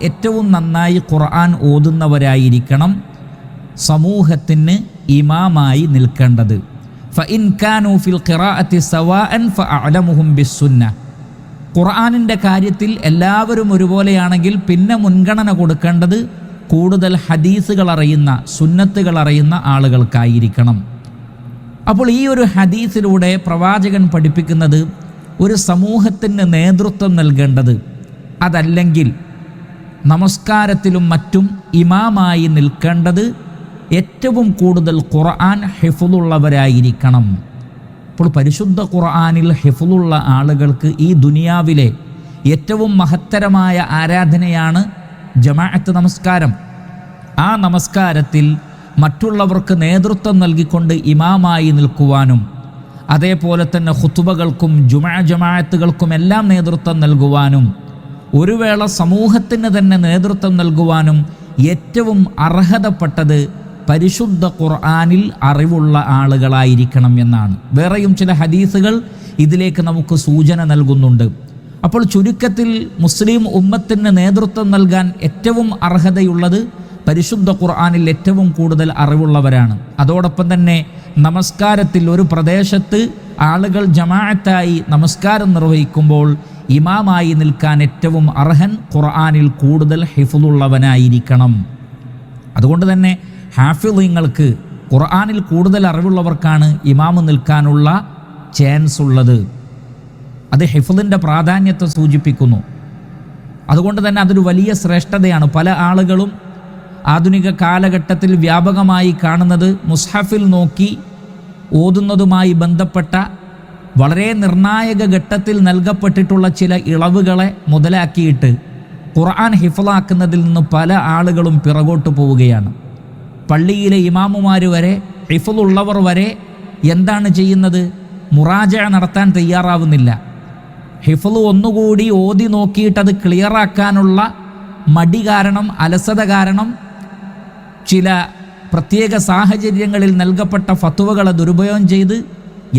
ഏറ്റവും നന്നായി ഖുർആൻ ഓതുന്നവരായിരിക്കണം സമൂഹത്തിന് ഇമാമായി നിൽക്കേണ്ടത്. ഫഇൻ കാനൂ ഫിൽ ഖിറാഅത്തി സവാഅൻ ഫഅഅലമുഹും ബിസ്സുന്നഹ്. ഖുർആനിൻ്റെ കാര്യത്തിൽ എല്ലാവരും ഒരുപോലെയാണെങ്കിൽ പിന്നെ മുൻഗണന കൊടുക്കേണ്ടത് കൂടുതൽ ഹദീസുകൾ അറിയുന്ന, സുന്നത്തുകൾ അറിയുന്ന ആളുകൾക്കായിരിക്കണം. അപ്പോൾ ഈ ഒരു ഹദീസിലൂടെ പ്രവാചകൻ പഠിപ്പിക്കുന്നത് ഒരു സമൂഹത്തിന് നേതൃത്വം നൽകേണ്ടത്, അതല്ലെങ്കിൽ നമസ്കാരത്തിലും മറ്റും ഇമാമായി നിൽക്കേണ്ടത് ഏറ്റവും കൂടുതൽ ഖുർആൻ ഹിഫ്ളുള്ളവരായിരിക്കണം. അപ്പോൾ പരിശുദ്ധ ഖുർആനിൽ ഹിഫ്ളുള്ള ആളുകൾക്ക് ഈ ദുനിയാവിലെ ഏറ്റവും മഹത്തരമായ ആരാധനയാണ് ജമാഅത്ത് നമസ്കാരം. ആ നമസ്കാരത്തിൽ മറ്റുള്ളവർക്ക് നേതൃത്വം നൽകിക്കൊണ്ട് ഇമാമായി നിൽക്കുവാനും അതേപോലെ തന്നെ ഖുതുബകൾക്കും ജമാഅത്തുകൾക്കും എല്ലാം നേതൃത്വം നൽകുവാനും ഒരു വേള സമൂഹത്തിന് തന്നെ നേതൃത്വം നൽകുവാനും ഏറ്റവും അർഹതപ്പെട്ടത് പരിശുദ്ധ ഖുർആനിൽ അറിവുള്ള ആളുകളായിരിക്കണം എന്നാണ്. വേറെയും ചില ഹദീസുകൾ ഇതിലേക്ക് നമുക്ക് സൂചന നൽകുന്നുണ്ട്. അപ്പോൾ ചുരുക്കത്തിൽ മുസ്ലിം ഉമ്മത്തിന് നേതൃത്വം നൽകാൻ ഏറ്റവും അർഹതയുള്ളത് പരിശുദ്ധ ഖുർആനിൽ ഏറ്റവും കൂടുതൽ അറിവുള്ളവരാണ്. അതോടൊപ്പം തന്നെ നമസ്കാരത്തിൽ ഒരു പ്രദേശത്ത് ആളുകൾ ജമാഅത്തായി നമസ്കാരം നിർവഹിക്കുമ്പോൾ ഇമാമായി നിൽക്കാൻ ഏറ്റവും അർഹൻ ഖുർആനിൽ കൂടുതൽ ഹിഫ്ളുള്ളവനായിരിക്കണം. അതുകൊണ്ട് തന്നെ ഹാഫിളിങ്ങൾക്ക്, ഖുർആനിൽ കൂടുതൽ അറിവുള്ളവർക്കാണ് ഇമാമ് നിൽക്കാനുള്ള ചാൻസ് ഉള്ളത്. അത് ഹിഫ്ളിൻ്റെ പ്രാധാന്യത്തെ സൂചിപ്പിക്കുന്നു. അതുകൊണ്ട് തന്നെ അതൊരു വലിയ ശ്രേഷ്ഠതയാണ്. പല ആളുകളും ആധുനിക കാലഘട്ടത്തിൽ വ്യാപകമായി കാണുന്നത് മുസ്ഹഫിൽ നോക്കി ഓതുന്നതുമായി ബന്ധപ്പെട്ട വളരെ നിർണായക ഘട്ടത്തിൽ നൽകപ്പെട്ടിട്ടുള്ള ചില ഇളവുകളെ മുതലാക്കിയിട്ട് ഖുർആൻ ഹിഫ്ളാക്കുന്നതിൽ നിന്ന് പല ആളുകളും പിറകോട്ട് പോവുകയാണ്. പള്ളിയിലെ ഇമാമുമാർ വരെ, ഹിഫ്ളുള്ളവർ വരെ എന്താണ് ചെയ്യുന്നത്? മുറാജഅ നടത്താൻ തയ്യാറാവുന്നില്ല. ഹിഫ്ള് ഒന്നുകൂടി ഓതി നോക്കിയിട്ടത് ക്ലിയറാക്കാനുള്ള മടി കാരണം, അലസത കാരണം, ചില പ്രത്യേക സാഹചര്യങ്ങളിൽ നൽകപ്പെട്ട ഫത്വകളെ ദുരുപയോഗം ചെയ്ത്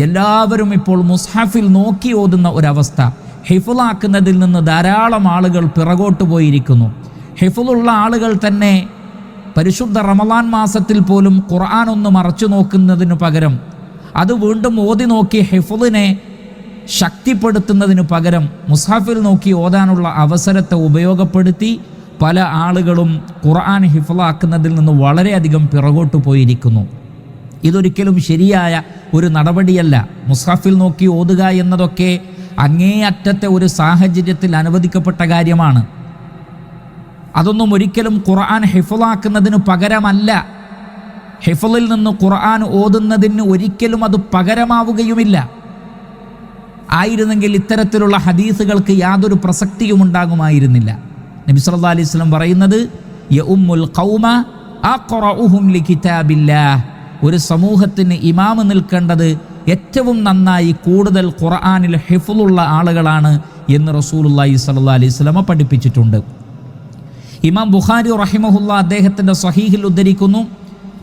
എല്ലാവരും ഇപ്പോൾ മുസ്ഹഫിൽ നോക്കി ഓതുന്ന ഒരവസ്ഥ. ഹിഫ്ളാക്കുന്നതിൽ നിന്ന് ധാരാളം ആളുകൾ പിറകോട്ട് പോയിരിക്കുന്നു. ഹിഫ്ളുള്ള ആളുകൾ തന്നെ പരിശുദ്ധ റമളാൻ മാസത്തിൽ പോലും ഖുർആൻ ഒന്ന് മറച്ചു നോക്കുന്നതിനു പകരം, അത് വീണ്ടും ഓതി നോക്കി ഹിഫ്ളിനെ ശക്തിപ്പെടുത്തുന്നതിനു പകരം മുസ്ഹഫിൽ നോക്കി ഓതാനുള്ള അവസരത്തെ ഉപയോഗപ്പെടുത്തി പല ആളുകളും ഖുർആൻ ഹിഫ്ളാക്കുന്നതിൽ നിന്ന് വളരെയധികം പിറകോട്ട് പോയിരിക്കുന്നു. ഇതൊരിക്കലും ശരിയായ ഒരു നടപടിയല്ല. മുസ്ഹഫിൽ നോക്കി ഓതുക എന്നതൊക്കെ അങ്ങേയറ്റത്തെ ഒരു സാഹചര്യത്തിൽ അനുവദിക്കപ്പെട്ട കാര്യമാണ്. അതൊന്നും ഒരിക്കലും ഖുർആൻ ഹിഫ്ളാക്കുന്നതിന് പകരമല്ല. ഹിഫ്ളിൽ നിന്ന് ഖുർആൻ ഓതുന്നതിന് ഒരിക്കലും അത് പകരമാവുകയുമില്ല. ആയിരുന്നെങ്കിൽ ഇത്തരത്തിലുള്ള ഹദീസുകൾക്ക് യാതൊരു പ്രസക്തിയും ഉണ്ടാകുമായിരുന്നില്ല. നബി സല്ലല്ലാഹു അലൈഹി വസല്ലം പറയുന്നത് യഉമ്മുൽ ഖൗമ അഖറഉഹും ലികിതാബില്ലാഹ്. ഒരു സമൂഹത്തിന് ഇമാമ് നിൽക്കേണ്ടത് ഏറ്റവും നന്നായി കൂടുതൽ ഖുർആനിൽ ഹിഫ്ളുള്ള ആളുകളാണ് എന്ന് റസൂലുള്ളാഹി സ്വല്ലല്ലാഹു അലൈഹി വസല്ലം പഠിപ്പിച്ചിട്ടുണ്ട്. ഇമാം ബുഖാരി റഹിമഹുല്ലാ അദ്ദേഹത്തിൻ്റെ സ്വഹീഹിൽ ഉദ്ധരിക്കുന്നു,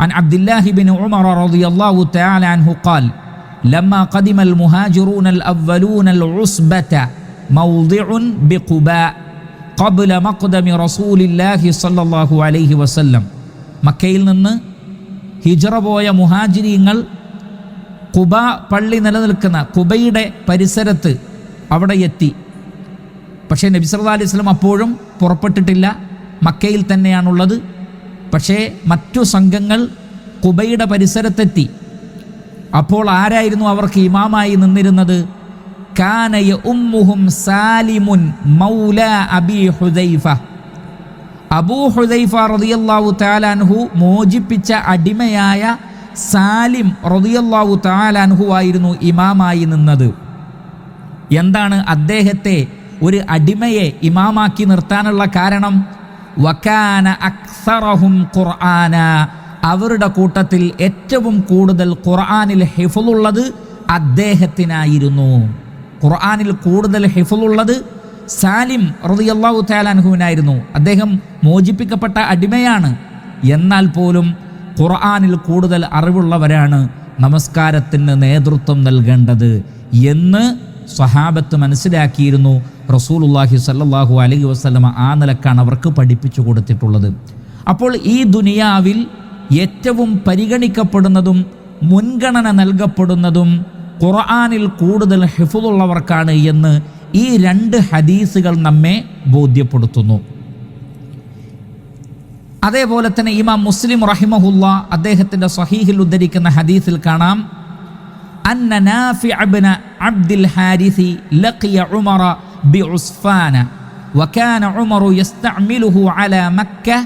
അൻ അബ്ദുല്ലാഹി ബിൻ ഉമർ റളിയല്ലാഹു തആല അൻഹു ഖാൽ ലമ്മാ ഖദിമൽ മുഹാജിറൂനൽ അവ്വലൂനൽ ഉസ്ബത മൗദിഉൻ ബിഖുബാ ഖബ്ല മഖ്ദമി റസൂലില്ലാഹി സ്വല്ലല്ലാഹു അലൈഹി വസല്ലം. മക്കയിൽ നിന്ന് ഹിജ്റ പോയ മുഹാജിരീങ്ങൾ ഖുബ പള്ളി നിലനിൽക്കുന്ന ഖുബയുടെ പരിസരത്ത് അവിടെ എത്തി. പക്ഷേ നബി സല്ലല്ലാഹു അലൈഹി വസല്ലം അപ്പോഴും പുറപ്പെട്ടിട്ടില്ല, മക്കയിൽ തന്നെയാണുള്ളത്. പക്ഷേ മറ്റു സംഘങ്ങൾ ഖുബയുടെ പരിസരത്തെത്തി. അപ്പോൾ ആരായിരുന്നു അവർക്ക് ഇമാമായി നിന്നിരുന്നത്? കാന യഉമ്മുഹും സാലിമുൻ മൗല അബീ ഹുദൈഫ. അബൂ ഹുദൈഫ റളിയല്ലാഹു തആല അൻഹു മോചിപ്പിച്ച അടിമയായ സാലിം റളിയല്ലാഹു തആല അൻഹു ആയിരുന്നു ഇമാമായി നിന്നത്. എന്താണ് അദ്ദേഹത്തെ, ഒരു അടിമയെ ഇമാമാക്കി നിർത്താനുള്ള കാരണം? വകാന അക്സറഹും ഖുർആന. അവരുടെ കൂട്ടത്തിൽ ഏറ്റവും കൂടുതൽ ഖുർആനിൽ ഹിഫ്ളുള്ളത് അദ്ദേഹത്തിനായിരുന്നു. ഖുർആനിൽ കൂടുതൽ ഹിഫ്ളുള്ളത് സാലിം റളിയല്ലാഹു തആല അൻഹുവിനായിരുന്നു. അദ്ദേഹം മോചിപ്പിക്കപ്പെട്ട അടിമയാണ്. എന്നാൽ പോലും ഖുർആനിൽ കൂടുതൽ അറിവുള്ളവരാണ് നമസ്കാരത്തിന് നേതൃത്വം നൽകേണ്ടത് എന്ന് സ്വഹാബത്ത് മനസ്സിലാക്കിയിരുന്നു. റസൂലുള്ളാഹി സ്വല്ലല്ലാഹു അലൈഹി വസല്ലമ ആ നിലക്കാണ് അവർക്ക് പഠിപ്പിച്ചു കൊടുത്തിട്ടുള്ളത്. അപ്പോൾ ഈ ദുനിയാവിൽ ഏറ്റവും പരിഗണിക്കപ്പെടുന്നതും മുൻഗണന നൽകപ്പെടുന്നതും ഖുർആനിൽ കൂടുതൽ ഹിഫ്ളുള്ളവർക്കാണ് എന്ന് ഈ 2 ഹദീസുകൾ നമ്മെ ബോധ്യപ്പെടുത്തുന്നു. അതേപോലെ തന്നെ ഇമാം മുസ്ലിം റഹിമഹുല്ലാ അദ്ദേഹത്തിൻ്റെ സ്വഹീഹിൽ ഉദ്ധരിക്കുന്ന ഹദീസിൽ കാണാം, അന്ന നാഫി ഇബ്ന അബ്ദിൽ ഹാരിസി ലഖിയ ഉമറ ബിഉസ്ഫാന വകാന ഉമറു യസ്തഅമിലുഹു അലാ മക്ക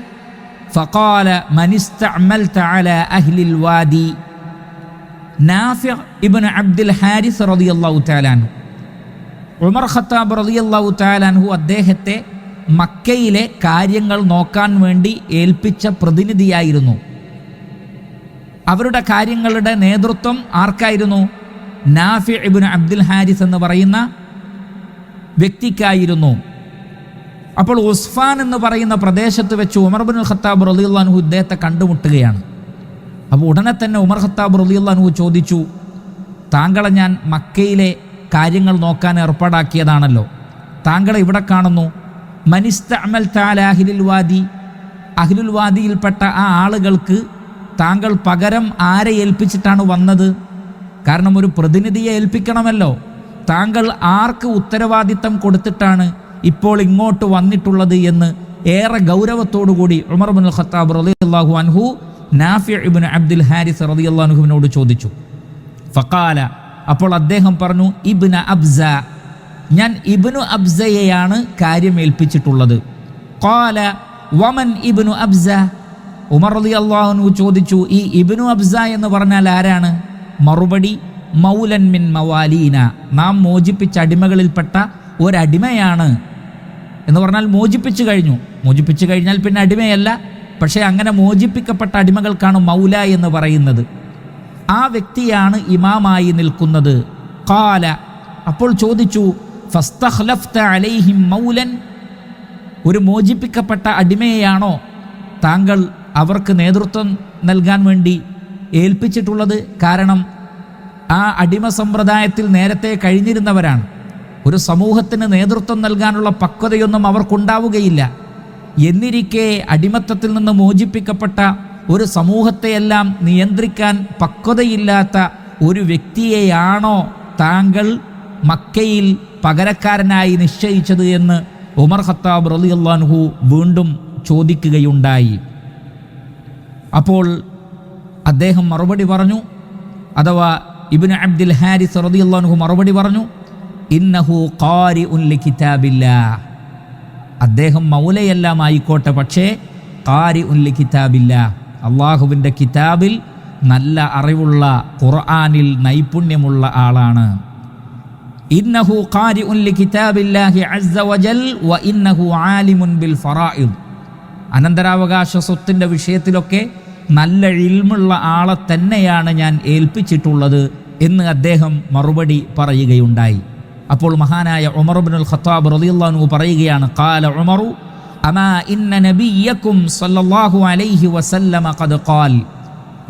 ഫഖാല മൻ ഇസ്തഅമൽത അലാ അഹ്ലിൽ വാദി. നാഫി ഇബ്ന അബ്ദിൽ ഹാരിസ് റളിയല്ലാഹു തആല അൻഹു, ഉമർ ഖത്താബ് റളിയല്ലാഹു തആല അൻഹു അദ്ദേഹത്തെ മക്കയിലെ കാര്യങ്ങൾ നോക്കാൻ വേണ്ടി ഏൽപ്പിച്ച പ്രതിനിധിയായിരുന്നു. അവരുടെ കാര്യങ്ങളുടെ നേതൃത്വം ആർക്കായിരുന്നു? നാഫി ഇബ്നു അബ്ദുൽ ഹാരിസ് എന്ന് പറയുന്ന വ്യക്തിക്കായിരുന്നു. അപ്പോൾ ഉസ്ഫാൻ എന്ന് പറയുന്ന പ്രദേശത്ത് വെച്ച് ഉമർ ഇബ്നുൽ ഖത്താബ് റളിയല്ലാഹു അൻഹു ഇദ്ദേഹത്തെ കണ്ടുമുട്ടുകയാണ്. അപ്പോൾ ഉടനെ തന്നെ ഉമർ ഖത്താബ് റളിയല്ലാഹു അൻഹു ചോദിച്ചു, താങ്കളെ ഞാൻ മക്കയിലെ കാര്യങ്ങൾ നോക്കാൻ ഏർപ്പാടാക്കിയതാണല്ലോ, താങ്കളെ ഇവിടെ കാണുന്നു. മനിസ്തഅമൽത അലാ അഹ്ലിൽ വാദി, അഹ്ലുൽ വാദിയിൽപ്പെട്ട ആ ആളുകൾക്ക് താങ്കൾ പകരം ആരെ ഏൽപ്പിച്ചിട്ടാണ് വന്നത്? കാരണം ഒരു പ്രതിനിധിയെ ഏൽപ്പിക്കണമല്ലോ. താങ്കൾ ആർക്ക് ഉത്തരവാദിത്തം കൊടുത്തിട്ടാണ് ഇപ്പോൾ ഇങ്ങോട്ട് വന്നിട്ടുള്ളത് എന്ന് ഏറെ ഗൗരവത്തോടുകൂടി ഉമർ ഇബ്നുൽ ഖത്താബ് റളിയല്ലാഹു അൻഹു നാഫി ഇബ്നു അബ്ദുൽ ഹാരിസ് റളിയല്ലാഹു അൻഹുവിനോട് ചോദിച്ചു. ഫഖാല, അപ്പോൾ അദ്ദേഹം പറഞ്ഞു, ഇബ്ന അബ്സ, ഞാൻ ഇബ്നു അബ്സയെയാണ് കാര്യം ഏൽപ്പിച്ചിട്ടുള്ളത്. ഖാല വമൻ ഇബ്നു അബ്സ, ഉമർ റളിയല്ലാഹു അൻഹു ചോദിച്ചു, ഈ ഇബ്നു അബ്സ എന്ന് പറഞ്ഞാൽ ആരാണ്? മറുപടി, മൗലൻ മിൻ മവാലീന, നാം മോചിപ്പിച്ച അടിമകളിൽപ്പെട്ട ഒരടിമയാണ്. എന്ന് പറഞ്ഞാൽ മോചിപ്പിച്ചു കഴിഞ്ഞു. മോചിപ്പിച്ചു കഴിഞ്ഞാൽ പിന്നെ അടിമയല്ല, പക്ഷേ അങ്ങനെ മോചിപ്പിക്കപ്പെട്ട അടിമകൾക്കാണ് മൗല എന്ന് പറയുന്നത്. ആ വ്യക്തിയാണ് ഇമാമായി നിൽക്കുന്നത്. ഖാല, അപ്പോൾ ചോദിച്ചു, ഫസ്തഖ്ലഫ്ത അലൈഹിം മൗലൻ, ഒരു മോചിപ്പിക്കപ്പെട്ട അടിമയെയാണോ താങ്കൾ അവർക്ക് നേതൃത്വം നൽകാൻ വേണ്ടി ഏൽപ്പിച്ചിട്ടുള്ളത്? കാരണം ആ അടിമ സമ്പ്രദായത്തിൽ നേരത്തെ കഴിഞ്ഞിരുന്നവരാണ്. ഒരു സമൂഹത്തിന് നേതൃത്വം നൽകാനുള്ള പക്വതയൊന്നും അവർക്കുണ്ടാവുകയില്ല. എന്നിരിക്കെ അടിമത്തത്തിൽ നിന്ന് മോചിപ്പിക്കപ്പെട്ട ഒരു സമൂഹത്തെയെല്ലാം നിയന്ത്രിക്കാൻ പക്വതയില്ലാത്ത ഒരു വ്യക്തിയെയാണോ താങ്കൾ മക്കയിൽ പകരക്കാരനായി നിശ്ചയിച്ചത് എന്ന് ഉമർ ഖത്താബ് റളിയല്ലാഹു അൻഹു വീണ്ടും ചോദിക്കുകയുണ്ടായി. അപ്പോൾ അദ്ദേഹം മറുപടി പറഞ്ഞു, അഥവാ ഇബ്നു അബ്ദുൽ ഹാരിസ് റളിയല്ലാഹു അൻഹു മറുപടി പറഞ്ഞു, ഇന്നഹു ഖാരിഉൻ ലികിതാബില്ലാഹ്, അദ്ദേഹം മൗലയെല്ലാം ആയിക്കോട്ടെ, പക്ഷേ ഖാരിഉൻ ലികിതാബില്ലാഹ്, അള്ളാഹുവിൻ്റെ കിതാബിൽ നല്ല അറിവുള്ള, ഖുർആനിൽ നൈപുണ്യമുള്ള ആളാണ്. ഇന്നഹു ഖാരിഉൻ ലികിതാബില്ലാഹി അസ്സ വജൽ വ ഇന്നഹു ആലിമുൻ ബിൽ ഫറായിദ്, അനന്തരാവകാശ സ്വത്തിൻ്റെ വിഷയത്തിലൊക്കെ നല്ല ഇൽമുള്ള ആളെ തന്നെയാണ് ഞാൻ ഏൽപ്പിച്ചിട്ടുള്ളത് എന്ന് അദ്ദേഹം മറുപടി പറയുകയുണ്ടായി. അപ്പോൾ മഹാനായ ഉമർ ഇബ്നുൽ ഖത്താബ് റളിയല്ലാഹു അൻഹു പറയുകയാണ്, ഖാല ഉമറു അമാ ഇന്ന നബിയ്യക്കും സല്ലല്ലാഹു അലൈഹി വസല്ലമ ഖദ് ഖാൽ,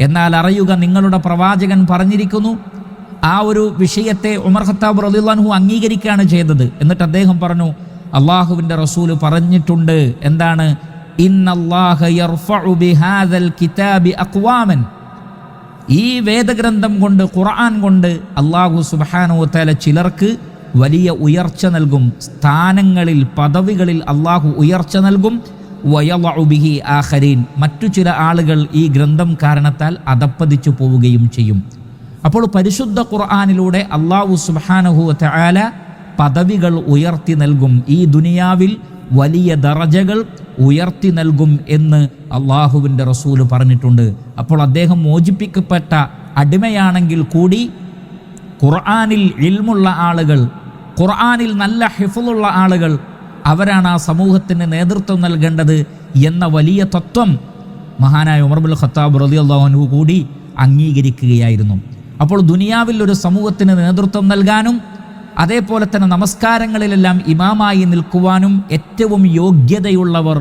എന്നാൽ അറിയുക, നിങ്ങളുടെ പ്രവാചകൻ പറഞ്ഞിരിക്കുന്നു. ആ ഒരു വിഷയത്തെ ഉമർ ഖത്താബ് റളിയല്ലാഹു അൻഹു അംഗീകരിക്കുകയാണ് ചെയ്തത്. എന്നിട്ട് അദ്ദേഹം പറഞ്ഞു, അള്ളാഹുവിൻ്റെ റസൂല് പറഞ്ഞിട്ടുണ്ട്. എന്താണ്? ഇന്നല്ലാഹ യർഫഉ ബിഹാദൽ കിതാബി അഖ്വാമൻ, ഈ വേദഗ്രന്ഥം കൊണ്ട്, ഖുർആൻ കൊണ്ട് അല്ലാഹു സുബ്ഹാനഹു വ തആല ചിലർക്ക് വലിയ ഉയർച്ച നൽകും, സ്ഥാനങ്ങളിൽ, പദവികളിൽ അല്ലാഹു ഉയർച്ച നൽകും. വയളഉ ബിഹി ആഖരീൻ, മറ്റു ചില ആളുകൾ ഈ ഗ്രന്ഥം കാരണത്താൽ അധപ്പതിച്ചു പോവുകയും ചെയ്യും. അപ്പോൾ പരിശുദ്ധ ഖുർആനിലൂടെ അല്ലാഹു സുബ്ഹാനഹു വ തആല പദവികൾ ഉയർത്തി നൽകും, ഈ ദുനിയാവിൽ വലിയ ദറജകൾ ഉയർത്തി നൽകും എന്ന് അള്ളാഹുവിൻ്റെ റസൂല് പറഞ്ഞിട്ടുണ്ട്. അപ്പോൾ അദ്ദേഹം മോചിപ്പിക്കപ്പെട്ട അടിമയാണെങ്കിൽ കൂടി ഖുർആനിൽ ഇൽമുള്ള ആളുകൾ, ഖുർആനിൽ നല്ല ഹിഫ്ളുള്ള ആളുകൾ, അവരാണ് ആ സമൂഹത്തിന് നേതൃത്വം നൽകേണ്ടത് എന്ന വലിയ തത്വം മഹാനായ ഉമർ ഇബ്നുൽ ഖത്താബ് റളിയല്ലാഹു അൻഹു കൂടി അംഗീകരിക്കുകയായിരുന്നു. അപ്പോൾ ദുനിയാവിൽ ഒരു സമൂഹത്തിന് നേതൃത്വം നൽകാനും അതേപോലെ തന്നെ നമസ്കാരങ്ങളിലെല്ലാം ഇമാമായി നിൽക്കുവാനും ഏറ്റവും യോഗ്യതയുള്ളവർ,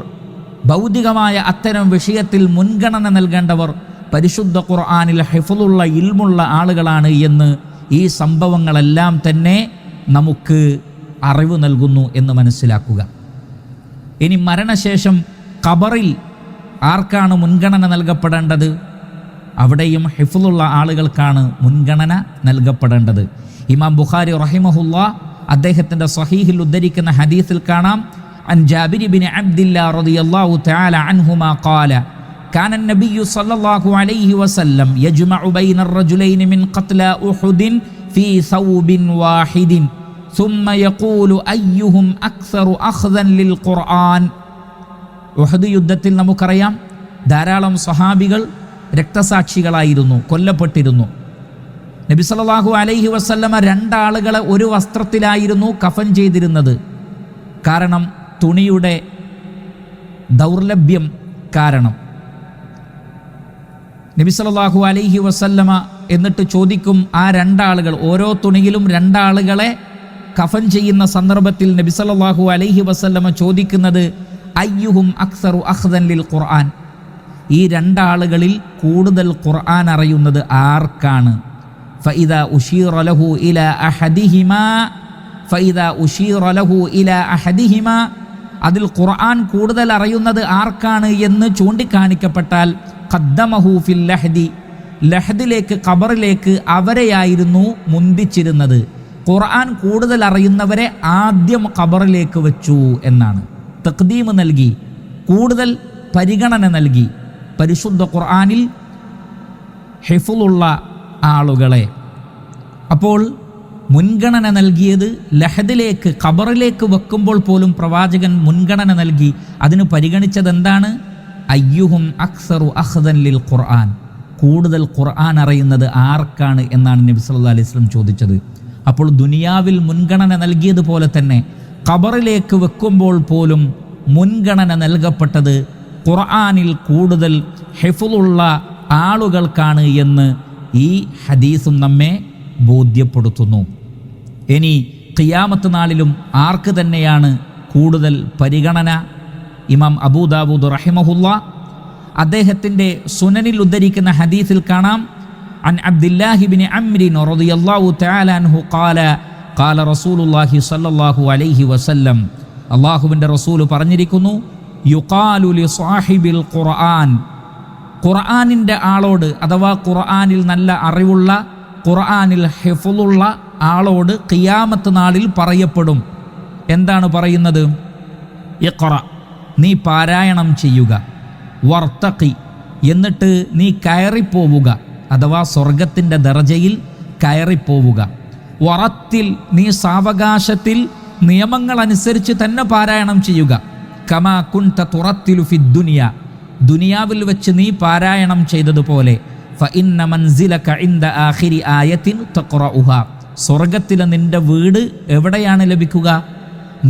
ഭൗതികമായ അത്തരം വിഷയത്തിൽ മുൻഗണന നൽകേണ്ടവർ പരിശുദ്ധ ഖുർആനിൽ ഹിഫ്ളുള്ള ഇൽമുള്ള ആളുകളാണ് എന്ന് ഈ സംഭവങ്ങളെല്ലാം തന്നെ നമുക്ക് അറിവ് നൽകുന്നു എന്ന് മനസ്സിലാക്കുക. ഇനി മരണശേഷം ഖബറിൽ ആർക്കാണ് മുൻഗണന നൽകപ്പെടേണ്ടത്? അവിടെയും ഹിഫ്ളുള്ള ആളുകൾക്കാണ് മുൻഗണന നൽകപ്പെടേണ്ടത്. ഇമാം ബുഖാരി റഹിമഹുല്ലാ അദ്ദേഹത്തിൻ്റെ സ്വഹീഹിൽ ഉദ്ധരിക്കുന്ന ഹദീസിൽ കാണാം, അൻ ജാബിർ ബിൻ അബ്ദില്ലാ റളിയല്ലാഹു തആല അൻഹുമാ ഖാല കാന നബിയ്യു സ്വല്ലല്ലാഹു അലൈഹി വസല്ലം യജ്മഉ ബൈന الرجلين من قتلى أحد في ثوب واحد ثم يقول أيهم أكثر أخذا للقرآن. ഉഹദ് യുദ്ധത്തിൽ നമുക്കറിയാം ധാരാളം സ്വഹാബികൾ രക്തസാക്ഷികളായിരുന്നു, കൊല്ലപ്പെട്ടിരുന്നു. നബി സല്ലല്ലാഹു അലൈഹി വസല്ലമ രണ്ടാളുകളെ ഒരു വസ്ത്രത്തിലായിരുന്നു കഫൻ ചെയ്തിരുന്നത്. കാരണം തുണിയുടെ ദൗർലഭ്യം കാരണം. നബി സല്ലല്ലാഹു അലൈഹി വസല്ലമ എന്നിട്ട് ചോദിക്കും, ആ രണ്ടാളുകൾ, ഓരോ തുണിയിലും രണ്ടാളുകളെ കഫൻ ചെയ്യുന്ന സന്ദർഭത്തിൽ നബി സല്ലല്ലാഹു അലൈഹി വസല്ലമ ചോദിക്കുന്നത്, അയ്യുഹും അക്സറു അഖ്ദൻ ലിൽ ഖുർആൻ, ഈ രണ്ടാളുകളിൽ കൂടുതൽ ഖുർആൻ അറിയുന്നത് ആർക്കാണ്? ഫഇദാ ഉശീറ ലഹു ഇലാ അഹദിഹിമാ, അതിൽ ഖുർആൻ കൂടുതൽ അറിയുന്നത് ആർക്കാണ് എന്ന് ചൂണ്ടിക്കാണിക്കപ്പെട്ടാൽ ഖദ്ദമഹു ഫിൽ ലഹ്ദി, ലഹ്ദിലേക്ക്, ഖബറിലേക്ക് അവരെയായിരുന്നു മുന്തിച്ചിരുന്നത്. ഖുർആൻ കൂടുതൽ അറിയുന്നവരെ ആദ്യം ഖബറിലേക്ക് വെച്ചു എന്നാണ്. തഖ്ദീം നൽകി, കൂടുതൽ പരിഗണന നൽകി പരിശുദ്ധ ഖുർആനിൽ ഹിഫ്ളുള്ള ആളുകളെ. അപ്പോൾ മുൻഗണന നൽകിയത് ലഹദിലേക്ക്, ഖബറിലേക്ക് വെക്കുമ്പോൾ പോലും പ്രവാചകൻ മുൻഗണന നൽകി. അതിന് പരിഗണിച്ചത് എന്താണ്? അയ്യുഹും അക്സറു അഖ്ദൻ ലിൽ ഖുർആൻ, കൂടുതൽ ഖുർആൻ അറിയുന്നത് ആർക്കാണ് എന്നാണ് നബി സല്ലല്ലാഹു അലൈഹി വസല്ലം ചോദിച്ചത്. അപ്പോൾ ദുനിയാവിൽ മുൻഗണന നൽകിയതുപോലെ തന്നെ ഖബറിലേക്ക് വെക്കുമ്പോൾ പോലും മുൻഗണന നൽകപ്പെട്ടത് ഖുർആനിൽ കൂടുതൽ ഹിഫ്ളുള്ള ആളുകൾക്കാണ് എന്ന് ഈ ഹദീസും നമ്മെ ബോധ്യപ്പെടുത്തുന്നു. ഇനി ഖിയാമത്ത് നാളിലും ആർക്ക് തന്നെയാണ് കൂടുതൽ പരിഗണന? ഇമാം അബൂ ദാവൂദ് റഹിമഹുല്ലാ അദ്ദേഹത്തിൻ്റെ സുനനിൽ ഉദ്ധരിക്കുന്ന ഹദീസിൽ കാണാം, അൻ അബ്ദില്ലാഹി ബിൻ അംറിൻ റളിയല്ലാഹു തആല അൻഹു ഖാല ഖാല റസൂലുള്ളാഹി സ്വല്ലല്ലാഹു അലൈഹി വസല്ലം, അല്ലാഹുവിൻ്റെ റസൂൽ പറഞ്ഞിരിക്കുന്നു, യുഖാലു ലി സാഹിബിൽ ഖുർആൻ, ഖുർആനിൻ്റെ ആളോട് അഥവാ ഖുർആനിൽ നല്ല അറിവുള്ള, ഖുർആനിൽ ഹിഫ്ളുള്ള ആളോട് ഖിയാമത്ത് നാളിൽ പറയപ്പെടും. എന്താണ് പറയുന്നത്? ഇഖ്റ, നീ പാരായണം ചെയ്യുക, വർത്തഖി, എന്നിട്ട് നീ കയറിപ്പോവുക, അഥവാ സ്വർഗത്തിൻ്റെ ദറജയിൽ കയറിപ്പോവുക. വറത്തിൽ, നീ സാവകാശത്തിൽ നിയമങ്ങളനുസരിച്ച് തന്നെ പാരായണം ചെയ്യുക. കമാ കുൻത തുറത്തിലു ഫിദ്ദുനിയ, ദുനിയാവിൽ വെച്ച് നീ പാരായണം ചെയ്തതുപോലെ. ഫഇന്ന മൻസിലക ഇൻദ ആഖിരി ആയത്തിൻ തഖറഉഹ, സ്വർഗത്തിലെ നിന്റെ വീട് എവിടെയാണ് ലഭിക്കുക?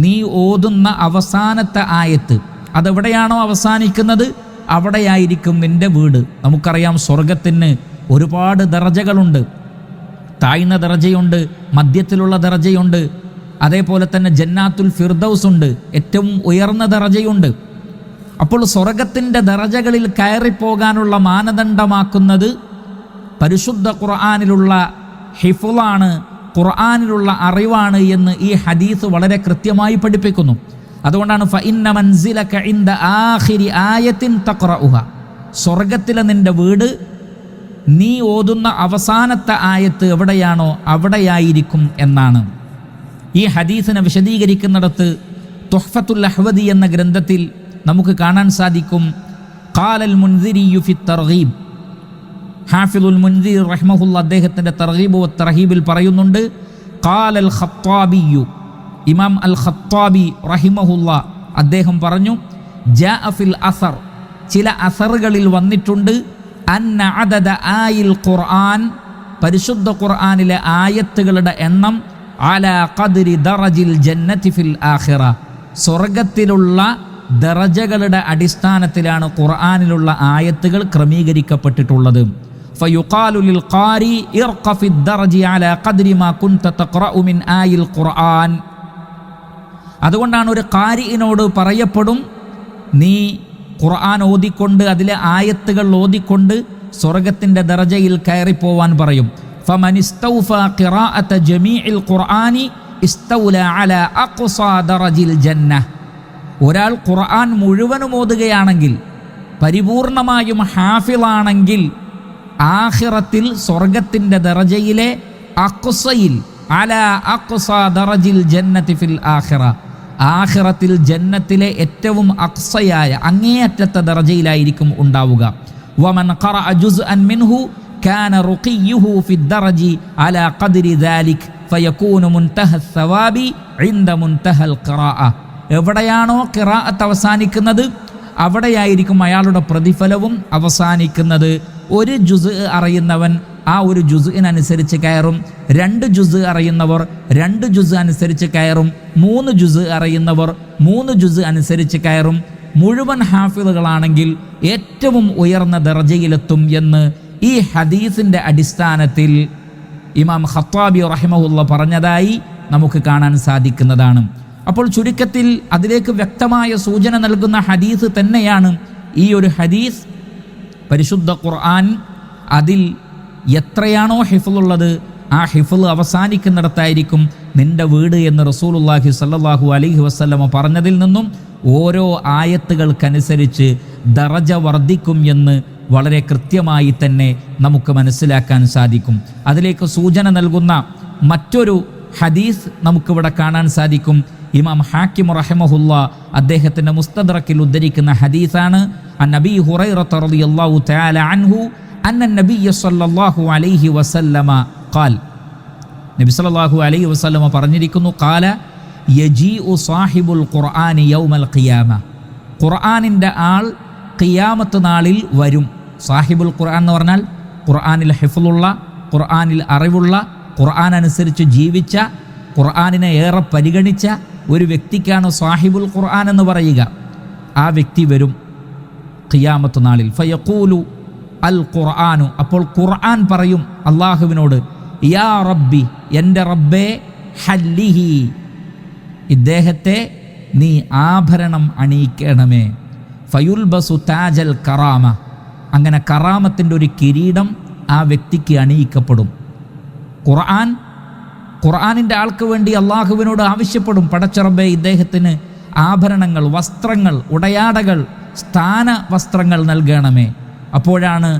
നീ ഓതുന്ന അവസാനത്തെ ആയത്ത്, അതെവിടെയാണോ അവസാനിക്കുന്നത് അവിടെയായിരിക്കും നിന്റെ വീട്. നമുക്കറിയാം സ്വർഗത്തിന് ഒരുപാട് ദറജകളുണ്ട്. താഴ്ന്ന ദറജയുണ്ട്, മധ്യത്തിലുള്ള ദറജയുണ്ട്, അതേപോലെ തന്നെ ജന്നാത്തുൽ ഫിർദൗസ് ഉണ്ട്, ഏറ്റവും ഉയർന്ന ദറജയുണ്ട്. അപ്പോൾ സ്വർഗത്തിൻ്റെ ദറജകളിൽ കയറിപ്പോകാനുള്ള മാനദണ്ഡമാക്കുന്നത് പരിശുദ്ധ ഖുർആനിലുള്ള ഹിഫ്ളാണ്, ഖുർആനിലുള്ള അറിവാണ് എന്ന് ഈ ഹദീസ് വളരെ കൃത്യമായി പഠിപ്പിക്കുന്നു. അതുകൊണ്ടാണ് ഫഇന്ന മൻസിലക ഇൻദ ആഖിരി ആയത്തിൻ തഖറഉഹ, സ്വർഗത്തിലെ നിന്റെ വീട് നീ ഓതുന്ന അവസാനത്തെ ആയത്ത് എവിടെയാണോ അവിടെയായിരിക്കും എന്നാണ്. ഈ ഹദീസിനെ വിശദീകരിക്കുന്നിടത്ത് തുഹ്ഫത്തുൽ അഹ്വദി എന്ന ഗ്രന്ഥത്തിൽ നമുക്ക് കാണാൻ സാധിക്കും, ഖാലൽ മുൻദിരിയു ഫി തർഗീബ്, ഹാഫിദുൽ മുൻദിർ റഹ്മഹുല്ല അദ്ദേഹത്തിൻ്റെ തർഗീബ് വ തർഹീബിൽ പറയുന്നുണ്ട്, ഖാലൽ ഖത്താബിയു, ഇമാം അൽ ഖത്താബി റഹിമഹുല്ല അദ്ദേഹം പറഞ്ഞു, ജാഅ ഫിൽ അസർ, ചില അസറുകളിൽ വന്നിട്ടുണ്ട്, അന്ന അദദ ആയിൽ ഖുർആൻ, പരിശുദ്ധ ഖുർആനിലെ ആയത്തുകളുടെ എണ്ണം അലാ ഖദ്രി ദറജിൽ ജന്നതി ഫിൽ ആഖിറ, സ്വർഗത്തിലുള്ള ദറജകളുടെ അടിസ്ഥാനത്തിലാണ് ഖുർആനിലുള്ള ആയത്തുകൾ ക്രമീകരിക്കപ്പെട്ടിട്ടുള്ളത്. ഫയുഖാലു ലിൽ ഖാരി ഇർഖ ഫിദ് ദറജി അലാ ഖദ്രി മാ കുൻത തഖറഉ മിൻ ആയിൽ ഖുർആൻ. അതുകൊണ്ടാണ് ഒരു ഖാരിയിനോട് പറയപ്പെടും, നീ ഖുർആൻ ഓതിക്കൊണ്ട് അതിലെ ആയത്തുകൾ ഓതിക്കൊണ്ട് സ്വർഗത്തിൻ്റെ ദറജയിൽ കയറിപ്പോവാൻ പറയും. ഫമനിസ്തൗഫ ഖിറാഅത ജമീഇൽ ഖുർആനി ഇസ്തൗല അലാ അഖ്സാ ദറജിൽ ജന്ന. ഒരാൾ ഖുർആൻ മുഴുവനും ഓതുകയാണെങ്കിൽ, പരിപൂർണമായും ഹാഫിളാണെങ്കിൽ, ആഖിറത്തിൽ സ്വർഗത്തിൻ്റെ ദറജയിലെ അഖ്സയിൽ അലാ അഖ്സാ ദറജിൽ ജന്നതി ഫിൽ ആഖിറ, ആഖിറത്തിൽ ജന്നത്തിലെ ഏറ്റവും അഖ്സയായ അങ്ങേയറ്റത്തെ ദറജയിലായിരിക്കും ഉണ്ടാവുക. വമൻ ഖറഅ ജുസ്അൻ മിൻഹു കാന റുഖിയ്യുഹു ഫിദ്ദറജി അലാ ഖദ്രി ദാലിക് ഫയകൂനു മുൻതഹ الثവാബി ഇൻദ മുൻതഹൽ ഖിറാഅ. എവിടെയാണോ ഖിറാഅത്ത് അവസാനിക്കുന്നത് അവിടെയായിരിക്കും അയാളുടെ പ്രതിഫലവും അവസാനിക്കുന്നത്. ഒരു ജുസ് അറിയുന്നവൻ ആ ഒരു ജുസ്ഇനനുസരിച്ച് കയറും, 2 ജുസ് അറിയുന്നവർ 2 ജുസ് അനുസരിച്ച് കയറും, 3 ജുസ് അറിയുന്നവർ 3 ജുസ് അനുസരിച്ച് കയറും. മുഴുവൻ ഹാഫിളുകളാണെങ്കിൽ ഏറ്റവും ഉയർന്ന ദർജയിലെത്തും എന്ന് ഈ ഹദീസിൻ്റെ അടിസ്ഥാനത്തിൽ ഇമാം ഖത്താബി റഹിമഹുല്ല പറഞ്ഞതായി നമുക്ക് കാണാൻ സാധിക്കുന്നതാണ്. അപ്പോൾ ചുരുക്കത്തിൽ അതിലേക്ക് വ്യക്തമായ സൂചന നൽകുന്ന ഹദീസ് തന്നെയാണ് ഈ ഒരു ഹദീസ്. പരിശുദ്ധ ഖുർആൻ അതിൽ എത്രയാണോ ഹിഫ്ളുള്ളത് ആ ഹിഫ്ള് അവസാനിക്കുന്നിടത്തായിരിക്കും നിന്റെ വീട് എന്ന് റസൂലുള്ളാഹി സ്വല്ലല്ലാഹു അലൈഹി വസല്ലമ പറഞ്ഞതിൽ നിന്നും ഓരോ ആയത്തുകൾക്കനുസരിച്ച് ദറജ വർദ്ധിക്കും എന്ന് വളരെ കൃത്യമായി തന്നെ നമുക്ക് മനസ്സിലാക്കാൻ സാധിക്കും. അതിലേക്ക് സൂചന നൽകുന്ന മറ്റൊരു ഹദീസ് നമുക്കിവിടെ കാണാൻ സാധിക്കും. ഇമാം ഹാക്കിം റഹിമഹുല്ല അദ്ദേഹത്തിൻ്റെ മുസ്തദ്റക്കിൽ ഉദ്ധരിക്കുന്ന ഹദീസാണ്. അൻ അബീ ഹുറൈറത റളിയല്ലാഹു തആല അൻഹു അന്ന നബിയ്യ സ്വല്ലല്ലാഹു അലൈഹി വസല്ലമ ഖാൽ, നബി സല്ലല്ലാഹു അലൈഹി വസല്ലമ പറഞ്ഞിരിക്കുന്നു, ഖാല യജീഉ സാഹിബുൽ ഖുർആനി യൗമൽ ഖിയാമ, ഖുർആനിൻ്റെ ആൾ ഖിയാമത്ത് നാളിൽ വരും. സാഹിബുൽ ഖുർആൻ എന്ന് പറഞ്ഞാൽ ഖുർആനിൽ ഹിഫ്ളുള്ള, ഖുർആനിൽ അറിവുള്ള, ഖുർആൻ അനുസരിച്ച് ജീവിച്ച, ഖുർആനിനെ ഏറെ പരിഗണിച്ച ഒരു വ്യക്തിക്കാണ് സാഹിബുൽ ഖുർആൻ എന്ന് പറയുക. ആ വ്യക്തി വരും ഖിയാമത്ത് നാളിൽ. ഫയഖൂലു അൽ ഖുർആനു, അപ്പോൾ ഖുർആൻ പറയും അള്ളാഹുവിനോട്, യാ റബ്ബി, എൻ്റെ റബ്ബേ, ഹല്ലിഹി, ഇദ്ദേഹത്തെ നീ ആഭരണം അണിയിക്കണമേ. ഫയുൽബസു താജൽ കറാമ, അങ്ങനെ കറാമത്തിൻ്റെ ഒരു കിരീടം ആ വ്യക്തിക്ക് അണിയിക്കപ്പെടും. ഖുർആനിൻ്റെ ആൾക്ക് വേണ്ടി അള്ളാഹുവിനോട് ആവശ്യപ്പെടും, പടച്ചറബ്ബേ ഇദ്ദേഹത്തിന് ആഭരണങ്ങൾ, വസ്ത്രങ്ങൾ, ഉടയാടകൾ, സ്ഥാന വസ്ത്രങ്ങൾ നൽകണമേ. അപ്പോഴാണ്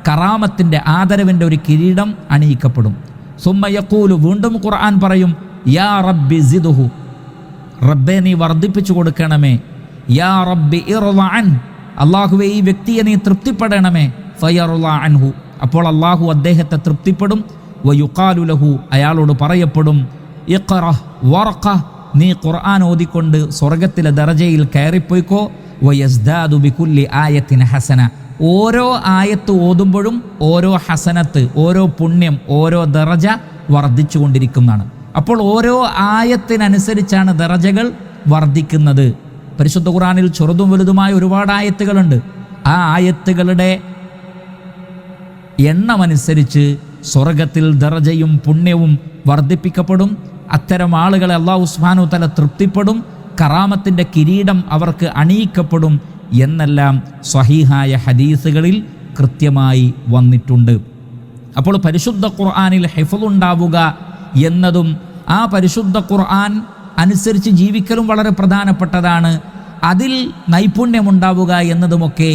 കറാമത്തിൻ്റെ ആദരവിൻ്റെ ഒരു കിരീടം അണിയിക്കപ്പെടും. സുമ്മ യഖൂലു, വീണ്ടും ഖുർആൻ പറയും, യാ റബ്ബി സിദ്ഹു, റബ്ബെ നീ വർദ്ധിപ്പിച്ചു കൊടുക്കണമേ. യാ റബ്ബി ഇർള അൻ, അള്ളാഹുവെ ഈ വ്യക്തിയെ നീ തൃപ്തിപ്പെടണമേ. ഫയർള അൻഹു, അപ്പോൾ അള്ളാഹു അദ്ദേഹത്തെ തൃപ്തിപ്പെടും. വയുഖാലു ലഹു, അയാളോട് പറയപ്പെടും, ഇഖ്റഹ് വർഖ, നീ ഖുർആൻ ഓതിക്കൊണ്ട് സ്വർഗത്തിലെ ദറജയിൽ കയറിപ്പോയിക്കോ. വയസ്ദാദു ബികുല്ലി ആയത്തിൻ ഹസന, ഓരോ ആയത്ത് ഓതുമ്പോഴും ഓരോ ഹസനത്ത്, ഓരോ പുണ്യം, ഓരോ ദറജ വർദ്ധിച്ചു കൊണ്ടിരിക്കുന്നതാണ്. അപ്പോൾ ഓരോ ആയത്തിനനുസരിച്ചാണ് ദറജകൾ വർദ്ധിക്കുന്നത്. പരിശുദ്ധ ഖുർആനിൽ ചെറുതും വലുതുമായ ഒരുപാട് ആയത്തുകളുണ്ട്. ആ ആയത്തുകളുടെ എണ്ണമനുസരിച്ച് സ്വർഗത്തിൽ ദറജയും പുണ്യവും വർദ്ധിപ്പിക്കപ്പെടും. അത്തരം ആളുകളെ അല്ലാഹു സുബ്ഹാനഹു വ തആല തൃപ്തിപ്പെടും, കറാമത്തിൻ്റെ കിരീടം അവർക്ക് അണിയിക്കപ്പെടും എന്നെല്ലാം സ്വഹീഹായ ഹദീസുകളിൽ കൃത്യമായി വന്നിട്ടുണ്ട്. അപ്പോൾ പരിശുദ്ധ ഖുർആനിൽ ഹിഫ്ളുണ്ടാവുക എന്നതും ആ പരിശുദ്ധ ഖുർആൻ അനുസരിച്ച് ജീവിക്കലും വളരെ പ്രധാനപ്പെട്ടതാണ്. അതിൽ നൈപുണ്യമുണ്ടാവുക എന്നതുമൊക്കെ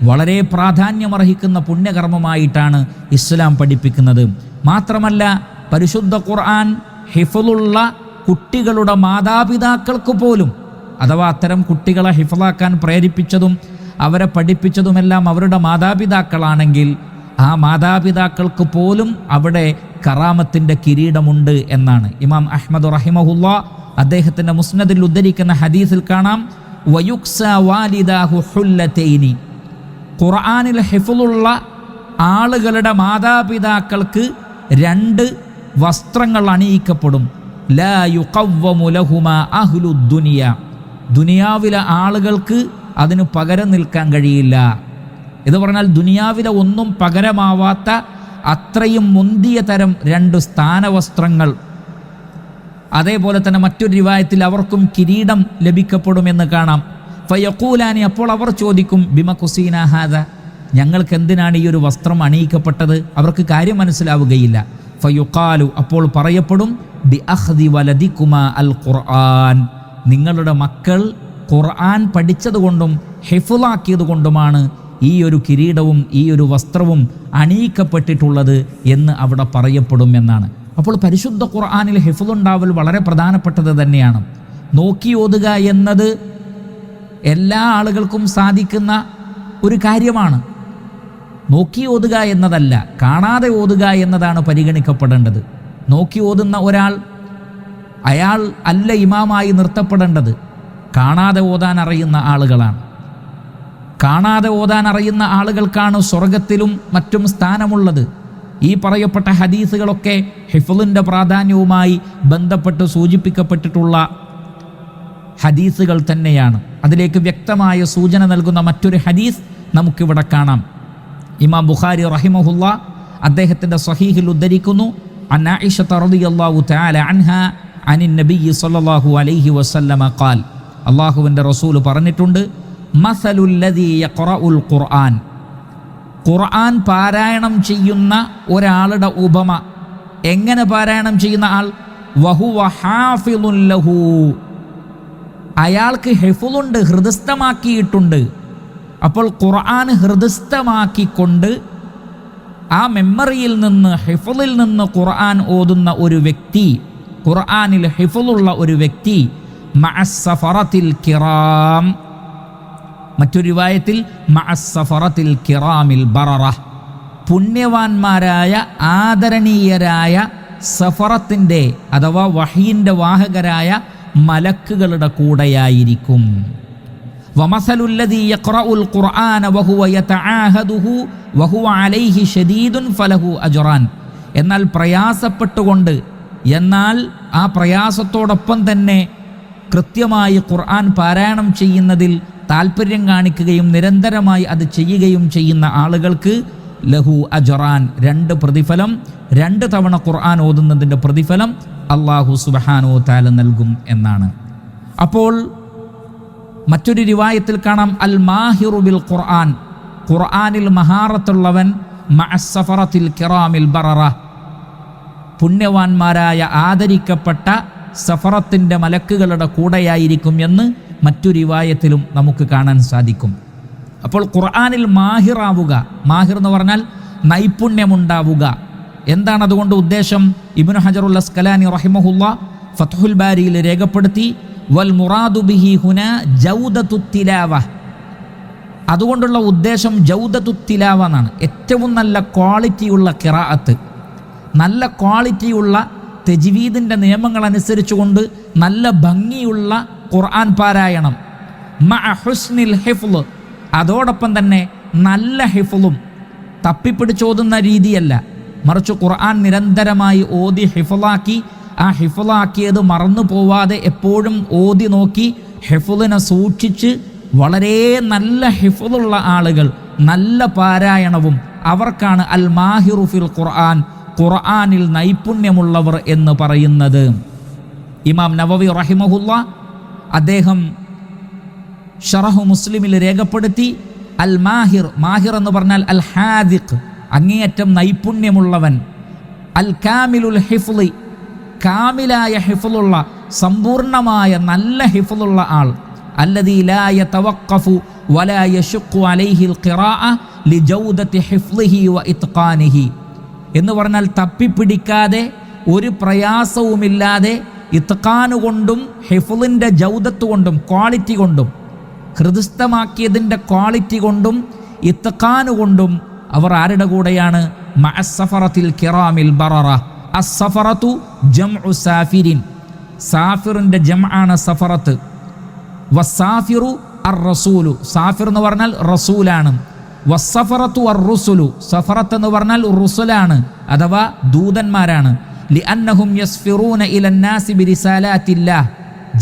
വളരെ പ്രാധാന്യമർഹിക്കുന്ന പുണ്യകർമ്മമായിട്ടാണ് ഇസ്ലാം പഠിപ്പിക്കുന്നത്. മാത്രമല്ല പരിശുദ്ധ ഖുർആൻ ഹിഫ്ളുള്ള കുട്ടികളുടെ മാതാപിതാക്കൾക്ക് പോലും, അഥവാ അത്തരം കുട്ടികളെ ഹിഫ്ളാക്കാൻ പ്രേരിപ്പിച്ചതും അവരെ പഠിപ്പിച്ചതുമെല്ലാം അവരുടെ മാതാപിതാക്കളാണെങ്കിൽ ആ മാതാപിതാക്കൾക്ക് പോലും അവിടെ കറാമത്തിൻ്റെ കിരീടമുണ്ട് എന്നാണ്. ഇമാം അഹ്മദ് റഹിമഹുല്ല അദ്ദേഹത്തിൻ്റെ മുസ്നദിൽ ഉദ്ധരിക്കുന്ന ഹദീസിൽ കാണാം, വയുക്സ വാലിദാഹു ഹുല്ലതൈനി, ഖുർആനിൽ ഹിഫ്ളുള്ള ആളുകളുടെ മാതാപിതാക്കൾക്ക് 2 വസ്ത്രങ്ങൾ അണിയിക്കപ്പെടും. ലാ യുഖവ്വമു ലഹുമാ അഹ്ലുദ് ദുനിയ, ദുനിയാവിലെ ആളുകൾക്ക് അതിന് പകരം നിൽക്കാൻ കഴിയില്ല. എന്ന് പറഞ്ഞാൽ ദുനിയാവിലെ ഒന്നും പകരമാവാത്ത അത്രയും മുന്തിയ തരം 2 സ്ഥാനവസ്ത്രങ്ങൾ. അതേപോലെ തന്നെ മറ്റൊരു റിവായത്തിൽ അവർക്കും കിരീടം ലഭിക്കപ്പെടുമെന്ന് കാണാം. ഫയഖൂലാനി, അപ്പോൾ അവർ ചോദിക്കും, ബിമ കുസീന ഹാദ, ഞങ്ങൾക്ക് എന്തിനാണ് ഈ ഒരു വസ്ത്രം അണിയിക്കപ്പെട്ടത്? അവർക്ക് കാര്യം മനസ്സിലാവുകയില്ല. ഫയുഖാലു, അപ്പോൾ പറയപ്പെടും, ബി അഖ്ദി വലദികുമാ അൽ ഖുർആൻ, നിങ്ങളുടെ മക്കൾ ഖുർആൻ പഠിച്ചതുകൊണ്ടും ഹിഫ്ളാക്കിയത് കൊണ്ടുമാണ് ഈ ഒരു കിരീടവും ഈ ഒരു വസ്ത്രവും അണിയിക്കപ്പെട്ടിട്ടുള്ളത് എന്ന് അവിടെ പറയപ്പെടും എന്നാണ്. അപ്പോൾ പരിശുദ്ധ ഖുർആനിൽ ഹിഫ്ളുണ്ടാവൽ വളരെ പ്രധാനപ്പെട്ടത് തന്നെയാണ്. നോക്കി ഓതുക എന്നത് എല്ലാ ആളുകൾക്കും സാധിക്കുന്ന ഒരു കാര്യമാണ്. നോക്കി ഓതുക എന്നതല്ല, കാണാതെ ഓതുക എന്നതാണ് പരിഗണിക്കപ്പെടേണ്ടത്. നോക്കി ഓതുന്ന ഒരാൾ, അയാൾ അല്ല ഇമാമായി നിർത്തപ്പെടേണ്ടത്. കാണാതെ ഓതാൻ അറിയുന്ന ആളുകളാണ്. കാണാതെ ഓതാൻ അറിയുന്ന ആളുകൾക്കാണ് സ്വർഗത്തിലും മറ്റും സ്ഥാനമുള്ളത്. ഈ പറയപ്പെട്ട ഹദീസുകളൊക്കെ ഹിഫ്ളിൻ്റെ പ്രാധാന്യവുമായി ബന്ധപ്പെട്ട് സൂചിപ്പിക്കപ്പെട്ടിട്ടുള്ള ഹദീസുകൾ തന്നെയാണ്. അതിലേക്ക് വ്യക്തമായ സൂചന നൽകുന്ന മറ്റൊരു ഹദീസ് നമുക്കിവിടെ കാണാം. ഇമാം ബുഖാരി റഹിമഹുല്ല അദ്ദേഹത്തിൻ്റെ സ്വഹീഹിൽ ഉദ്ധരിക്കുന്നു, അൻ ആയിഷ റളിയല്ലാഹു തആല അൻഹാ അനിൻ നബിയ്യി സ്വല്ലല്ലാഹു അലൈഹി വസല്ലമ ഖാൽ, അല്ലാഹുവിൻ്റെ റസൂൽ പറഞ്ഞിട്ടുണ്ട്, മസലുൽ ലദീ യഖറഉൽ ഖുർആൻ, ഖുർആൻ പാരായണം ചെയ്യുന്ന ഒരാളുടെ ഉപമ. എങ്ങനെ പാരായണം ചെയ്യുന്ന ആൾ? വഹുവ ഹാഫിളുൻ ലഹു, അയാൾക്ക് ഹിഫ്ളുണ്ട്, ഹൃദയസ്ഥമാക്കിയിട്ടുണ്ട്. അപ്പോൾ ഖുർആൻ ഹൃദയസ്ഥമാക്കിക്കൊണ്ട് ആ മെമ്മറിയിൽ നിന്ന്, ഹിഫ്ളിൽ നിന്ന് ഖുർആൻ ഓതുന്ന ഒരു വ്യക്തി, ഖുർആനിൽ ഹിഫ്ളുള്ള ഒരു വ്യക്തി, മഅസ്സഫറത്തിൽ കിറാം, മറ്റൊരു റിവായത്തിൽ മഅസ്സഫറത്തിൽ കിറാമിൽ ബററ, പുണ്യവാന്മാരായ ആദരണീയരായ സഫറത്തിൻ്റെ അഥവാ വഹീൻ്റെ വാഹകരായ മലക്കുകളുടെ കൂടെയായിരിക്കും. വമസലുല്ലദീ യഖറഉൽ ഖുർആന വഹുവ യതആഹദുഹു വഹുവ അലൈഹി ശദീദുൻ ഫലഹു അജ്റാൻ, എന്നാൽ പ്രയാസപ്പെട്ടുകൊണ്ട്, എന്നാൽ ആ പ്രയാസത്തോടൊപ്പം തന്നെ കൃത്യമായി ഖുർആൻ പാരായണം ചെയ്യുന്നതിൽ താല്പര്യം കാണിക്കുകയും നിരന്തരമായി അത് ചെയ്യുകയും ചെയ്യുന്ന ആളുകൾക്ക് ലഹു അജ്റാൻ, 2 പ്രതിഫലം, 2 തവണ ഖുർആൻ ഓതുന്നതിൻ്റെ പ്രതിഫലം അല്ലാഹു സുബ്ഹാനഹു തആല നൽകും എന്നാണ്. അപ്പോൾ മറ്റൊരു റിവായത്തിൽ കാണാം, അൽ മാഹിറു ബിൽ ഖുർആൻ, ഖുർആനിൽ മഹാറത്തുള്ളവൻ, മഅസ്സഫറത്തിൽ കിറാമിൽ ബററ, പുണ്യവാന്മാരായ ആദരിക്കപ്പെട്ട സഫറത്തിൻ്റെ മലക്കുകളുടെ കൂടെയായിരിക്കും എന്ന് മറ്റൊരു റിവായത്തിലും നമുക്ക് കാണാൻ സാധിക്കും. അപ്പോൾ ഖുർആനിൽ മാഹിറാവുക, മാഹിർ എന്ന് പറഞ്ഞാൽ നൈപുണ്യമുണ്ടാവുക. എന്താണ് അതുകൊണ്ട് ഉദ്ദേശം? ഇബ്നു ഹജറുൽ അസ്കലാനി റഹിമഹുല്ലാ ഫത്ഹുൽ ബാരിയിൽ രേഖപ്പെടുത്തി, വൽ മുറാദു ബിഹി ഹുനാ ജൗദത്തുത് തിലാവ, അതുകൊണ്ടുള്ള ഉദ്ദേശം ജൗദത്തുത് തിലാവ എന്നാണ്. ഏറ്റവും നല്ല ക്വാളിറ്റിയുള്ള ഖിറാഅത്ത്, നല്ല ക്വാളിറ്റിയുള്ള തജ്വീദിൻ്റെ നിയമങ്ങൾ അനുസരിച്ചുകൊണ്ട് നല്ല ഭംഗിയുള്ള ഖുർആൻ പാരായണം, മഅ ഹുസ്നിൽ ഹിഫ്ള്, അതോടൊപ്പം തന്നെ നല്ല ഹിഫ്ളും, തപ്പിപ്പിടിച്ചോതുന്ന രീതിയല്ല, മറിച്ച് ഖുർആൻ നിരന്തരമായി ഓതി ഹിഫ്ളാക്കി, ആ ഹിഫ്ളാക്കിയത് മറന്നു പോവാതെ എപ്പോഴും ഓതി നോക്കി ഹിഫ്ളിനെ സൂക്ഷിച്ച് വളരെ നല്ല ഹിഫ്ളുള്ള ആളുകൾ, നല്ല പാരായണവും, അവർക്കാണ് അൽ മാഹിറു ഫിൽ ഖുർആൻ, ഖുർആനിൽ നൈപുണ്യമുള്ളവർ എന്ന് പറയുന്നത്. ഇമാം നവവി റഹിമഹുല്ലാ അദ്ദേഹം ഷറഹു മുസ്ലിമിൽ രേഖപ്പെടുത്തി, അൽ മാഹിർ, മാഹിർ എന്ന് പറഞ്ഞാൽ അൽ ഹാദിഖ്, അങ്ങേയറ്റം നൈപുണ്യമുള്ളവൻ, അൽ കാമിലുൽ ഹിഫ്ളി, കാമിലായ ഹിഫ്ളുള്ള, സമ്പൂർണമായ നല്ല ഹിഫ്ളുള്ള ആൾ, അല്ലദീ ലാ യതവഖഫു വലാ യശുഖു അലൈഹിൽ ഖിറാഅ ലിജൗദതി ഹിഫ്ളിഹി വ ഇത്ഖാനിഹി, എന്ന് പറഞ്ഞാൽ തപ്പിപ്പിടിക്കാതെ ഒരു പ്രയാസവുമില്ലാതെ ഇത്ഖാന് കൊണ്ടും ഹിഫ്ളിൻ്റെ ജൗദത്ത് കൊണ്ടും ക്വാളിറ്റി കൊണ്ടും, ഹൃദയസ്ഥമാക്കിയതിൻ്റെ ക്വാളിറ്റി കൊണ്ടും ഇത്ഖാന് കൊണ്ടും അവർ ആരുടെ കൂടെയാണ്? മഅസ്സഫറത്തിൽ കിറാമിൽ ബററ. അസ്സഫറത്തു ജംഉ സാഫിരിൻ, സാഫിറിൻ്റെ ജംആണ് സഫറത്ത്. വസ്സാഫിറു അർ റസൂലു, സാഫിർ എന്ന് പറഞ്ഞാൽ റസൂലാണ്. വസ്സഫറത്തു അർ റുസുലു, സഫറത്ത് എന്ന് പറഞ്ഞാൽ റുസുലാണ് അഥവാ ദൂതന്മാരാണ്. ലിഅന്നഹും യസ്ഫിറൂന ഇലന്നാസി ബിരിസാലാത്തില്ലാഹ്,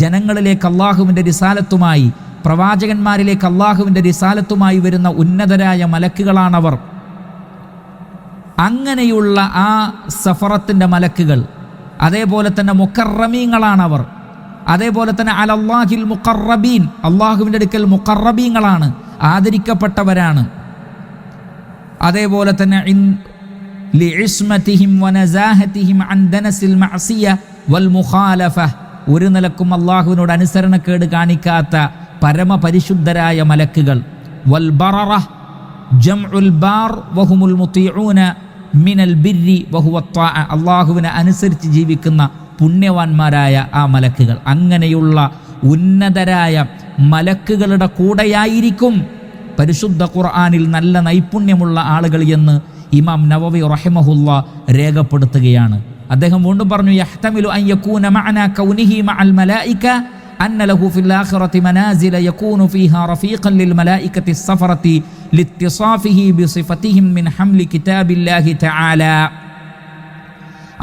ജനങ്ങളിലേക്ക് അല്ലാഹുവിൻ്റെ റിസാലത്തുമായി, പ്രവാചകന്മാരിലേക്ക് അല്ലാഹുവിൻ്റെ റിസാലത്തുമായി വരുന്ന ഉന്നതരായ മലക്കുകളാണവർ. അങ്ങനെയുള്ള ആ സഫറത്തിൻ്റെ മലക്കുകൾ, അതേപോലെ തന്നെ മുഖറമീങ്ങളാണവർ, അതേപോലെ തന്നെ അലല്ലാഹിൽ മുഖറബീൻ, അള്ളാഹുവിൻ്റെ അടുക്കൽ മുഖറബീങ്ങളാണ്, ആദരിക്കപ്പെട്ടവരാണ്. അതേപോലെ തന്നെ ലിഇസ്മതിഹിം വനസാഹതിഹിം അൻ ദനസിൽ മഅസിയ വൽ മുഖാലഫ. ഒരു നിലക്കും അല്ലാഹുവിനോട് അനുസരണക്കേട് കാണിക്കാത്ത പരമപരിശുദ്ധരായ മലക്കുകൾ. വൽ ബററ ജംഉൽ ബാർ വഹുമുൽ മുതീഊന മിനൽ ബിർരി വഹുവ ത്വാഅ. അല്ലാഹുവിനെ അനുസരിച്ച് ജീവിക്കുന്ന പുണ്യവാന്മാരായ ആ മലക്കുകൾ. അങ്ങനെയുള്ള ഉന്നതരായ മലക്കുകളുടെ കൂടെയായിരിക്കും പരിശുദ്ധ ഖുർആനിൽ നല്ല നൈപുണ്യമുള്ള ആളുകൾ എന്ന് ഇമാം നവവി റഹിമഹുല്ലാ രേഖപ്പെടുത്തുകയാണ്. അദ്ദേഹം വീണ്ടും പറഞ്ഞു, യഹ്തമിലു അൻ യകൂന മഅനാ കൗനിഹി മഅൽ മലായിക അന്ന ലഹു ഫിൽ ആഖിറതി മനാസില യകൂനു ഫീഹാ റഫീഖൻ ലിൽ മലായികതി സഫറതി ലിത്തിസാഫിഹി ബിസിഫതിഹിം മിൻ ഹംലി കിതാബില്ലാഹി തആല.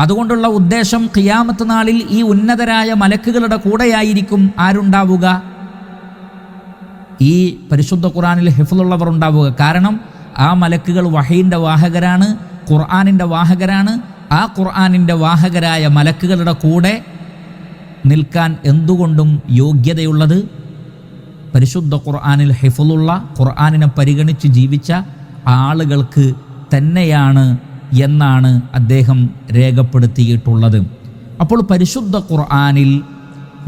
അതുകൊണ്ടുള്ള ഉദ്ദേശം, ഖിയാമത്ത് നാളിൽ ഈ ഉന്നതരായ മലക്കുകളുടെ കൂടെയായിരിക്കും ആരുണ്ടാവുക? ഈ പരിശുദ്ധ ഖുർആനിൽ ഹിഫ്ളുള്ളവർ ഉണ്ടാവുക. കാരണം ആ മലക്കുകൾ വഹയിൻ്റെ വാഹകരാണ്, ഖുർആനിൻ്റെ വാഹകരാണ്. ആ ഖുർആനിൻ്റെ വാഹകരായ മലക്കുകളുടെ കൂടെ നിൽക്കാൻ എന്തുകൊണ്ടും യോഗ്യതയുള്ളത് പരിശുദ്ധ ഖുർആനിൽ ഹിഫ്ളുള്ള, ഖുർആനിനെ പരിഗണിച്ച് ജീവിച്ച ആളുകൾക്ക് തന്നെയാണ് എന്നാണ് അദ്ദേഹം രേഖപ്പെടുത്തിയിട്ടുള്ളത്. അപ്പോൾ പരിശുദ്ധ ഖുർആനിൽ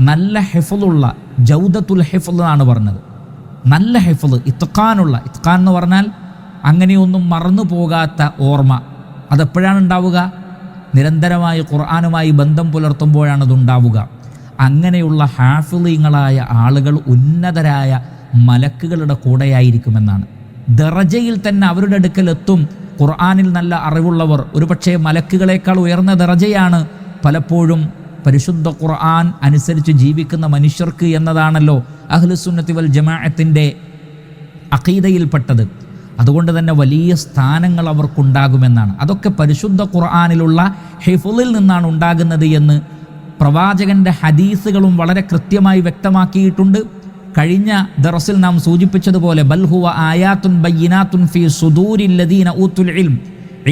നല്ല ഹിഫ്ളുള്ള, ജൗദത്തുൽ ഹിഫ്ൾ എന്നാണ് പറഞ്ഞത്. നല്ല ഹിഫ്ള്, ഇത്ഖാനുള്ള, ഇത്ഖാൻ എന്ന് പറഞ്ഞാൽ അങ്ങനെയൊന്നും മറന്നു പോകാത്ത ഓർമ്മ. അതെപ്പോഴാണ് ഉണ്ടാവുക? നിരന്തരമായി ഖുർആനുമായി ബന്ധം പുലർത്തുമ്പോഴാണ് അതുണ്ടാവുക. അങ്ങനെയുള്ള ഹാഫിളീങ്ങളായ ആളുകൾ ഉന്നതരായ മലക്കുകളുടെ കൂടെയായിരിക്കുമെന്നാണ്. ദറജയിൽ തന്നെ അവരുടെ അടുക്കൽ എത്തും. ഖുർആനിൽ നല്ല അറിവുള്ളവർ ഒരുപക്ഷെ മലക്കുകളേക്കാൾ ഉയർന്ന ദറജയാണ് പലപ്പോഴും പരിശുദ്ധ ഖുർആൻ അനുസരിച്ച് ജീവിക്കുന്ന മനുഷ്യർക്ക് എന്നതാണല്ലോ അഹ്ലുസുന്നത്തി വൽ ജമാഅത്തിൻ്റെ അഖീദയിൽപ്പെട്ടത്. അതുകൊണ്ട് തന്നെ വലിയ സ്ഥാനങ്ങൾ അവർക്കുണ്ടാകുമെന്നാണ്. അതൊക്കെ പരിശുദ്ധ ഖുർആനിലുള്ള ഹിഫ്ളിൽ നിന്നാണ് ഉണ്ടാകുന്നത് എന്ന് പ്രവാചകൻ്റെ ഹദീസുകളും വളരെ കൃത്യമായി വ്യക്തമാക്കിയിട്ടുണ്ട്. കഴിഞ്ഞ ദർസിൽ നാം സൂചിപ്പിച്ചതുപോലെ ബൽ ഹുവ ആയാത്തുൻ ബയ്യിനാത്തുൻ ഫീ സുദൂരിൽ ലദീന ഊത്തുൽ ഇൽം.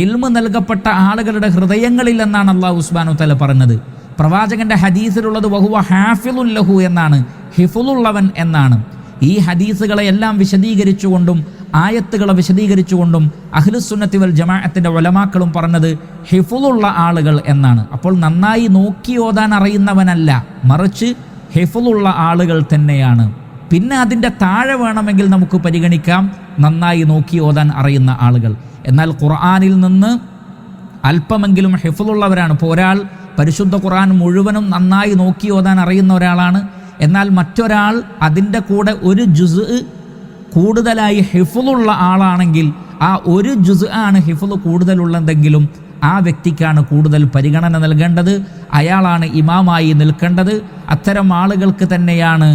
ഇൽമ് നൽകപ്പെട്ട ആളുകളുടെ ഹൃദയങ്ങളിൽ എന്നാണ് അല്ലാഹു സുബ്ഹാനഹു വ തആല പറഞ്ഞത്. പ്രവാചകൻ്റെ ഹദീസിലുള്ളത് വഹുവ ഹാഫിളുൻ ലഹു എന്നാണ്, ഹിഫ്ളുള്ളവൻ എന്നാണ്. ഈ ഹദീസുകളെ എല്ലാം വിശദീകരിച്ചുകൊണ്ടും ആയത്തുകളെ വിശദീകരിച്ചുകൊണ്ടും അഹ്ലുസുന്നത്തി വൽ ജമാഅത്തിൻ്റെ ഉലമാക്കളും പറഞ്ഞത് ഹിഫ്ളുള്ള ആളുകൾ എന്നാണ്. അപ്പോൾ നന്നായി നോക്കി ഓതാൻ അറിയുന്നവനല്ല, മറിച്ച് ഹിഫ്ളുള്ള ആളുകൾ തന്നെയാണ്. പിന്നെ അതിൻ്റെ താഴെ വേണമെങ്കിൽ നമുക്ക് പരിഗണിക്കാം നന്നായി നോക്കി ഓതാൻ അറിയുന്ന ആളുകൾ. എന്നാൽ ഖുർആനിൽ നിന്ന് അല്പമെങ്കിലും ഹിഫ്ളുള്ളവരാണ്. ഇപ്പോൾ ഒരാൾ പരിശുദ്ധ ഖുർആൻ മുഴുവനും നന്നായി നോക്കി ഓതാൻ അറിയുന്ന ഒരാളാണ്. എന്നാൽ മറ്റൊരാൾ അതിൻ്റെ കൂടെ ഒരു ജുസ് കൂടുതലായി ഹിഫ്ളുള്ള ആളാണെങ്കിൽ ആ ഒരു ജുസ് ആണ് ഹിഫ്ള് കൂടുതലുള്ളതെങ്കിലും ആ വ്യക്തിക്കാണ് കൂടുതൽ പരിഗണന നൽകേണ്ടത്, അയാളാണ് ഇമാമായി നിൽക്കേണ്ടത്. അത്തരം ആളുകൾക്ക് തന്നെയാണ്